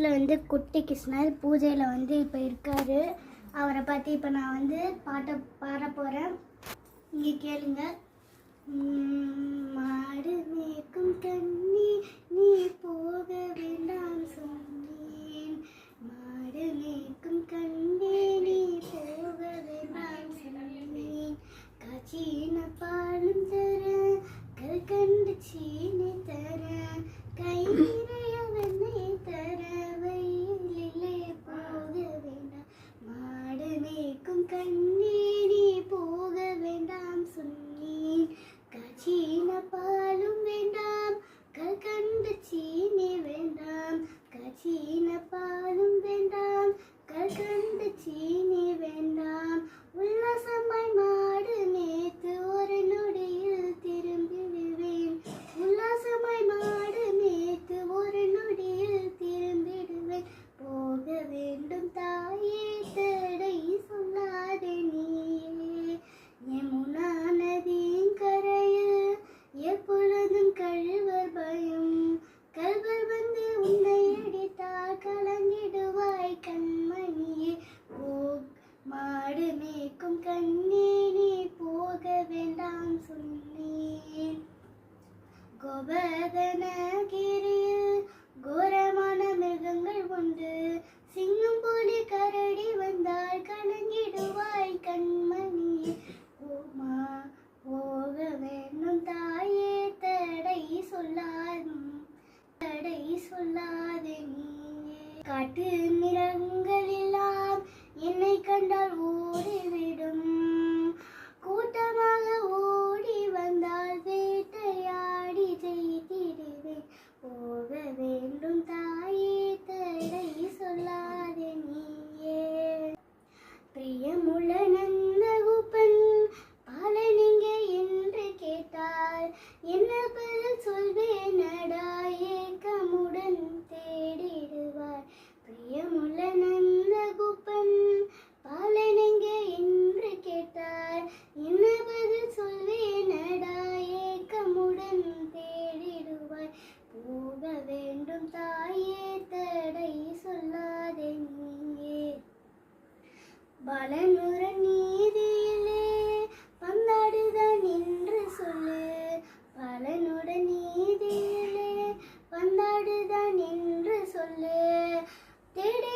படத்தில் வந்து குட்டி கிருஷ்ணர் பூஜையில் வந்து இப்போ இருக்கார். அவரை பற்றி இப்போ நான் வந்து பாட்ட பாட போகிறேன். இங்கே கேளுங்க. மாடு மேய்க்கும் கண்ணி நீ போக வேண்டாம் சொன்னேன். மாடு மேய்க்கும் கண்ணே நீ போக வேண்டாம் சொன்னேன். காய்ச்சின பாலும் தர கல்கண்டு சீனி தர கை நிறைய வெண்ணெய் தர வயலிலே போக வேண்டாம். மாடு மேய்க்கும் கண்ணே நீ போக வேண்டாம் சொன்னேன். காய்ச்சின பாலும் வேண்டாம் கல்கண்டு சீனி வேண்டாம். காய்ச்சின பாலும் வேண்டாம் கல்கண்டு சீனி வேண்டாம். உல்லாசமாய் மாடு மேய்த்து ஒரு நொடியில் திரும்பி விடுவேன். உல்லாசமாய் மாடு மேய்த்து ஒரு நொடியில் திரும்பிடுவேன். போக வேண்டும் தாயே தடை சொல்லாதே நீயே. யமுனா நதியின் கரையில் எப்பொழுதும் கழுவர் பயம். கல்வர் வந்து உன்னை அடித்தால் கலங்கிடுவாய் கண்மணியே. மாடு மேய்க்கும் கண்ணே நீ போக வேண்டாம் சொன்னேன். கோவர்தனகிரியில் கோரமான மிருகங்கள் உண்டு. சிங்கம் புலி கரடி வந்தால் கலங்கிடுவாய் கண்மணியே. போக வேண்டும் தாயே தடை சொல்லாதே நீயே. காட்டு மிருகங்கள் எல்லாம் என்னை கண்டால் ஓடிவிடும். கூட்டமாக ஓடி வந்தால் வேட்டையாடி ஜெயித்திடுவேன். போக வேண்டும் தாயே தடை சொல்லாதே நீயே. பிரியமுள்ள நந்தகோபன் பாலை நீங்க என்று கேட்டால் என்ன பதில் சொல்வேனடா ஏக்கமுடன் தேடிடுவார். பிரியமுள்ள நந்தகோபன் பாலை நீங்க என்று கேட்டால் என்ன பதில் சொல்வேனடா ஏக்கமுடன் தேடிடுவார். போக வேண்டும் தாயே தடை சொல்லாதே நீயே. பலனுற நீதியிலே பந்தாடுதான் என்று சொல்லு. பலனுட நீதியிலே பந்தாடுதான் என்று சொல்லு. தேடி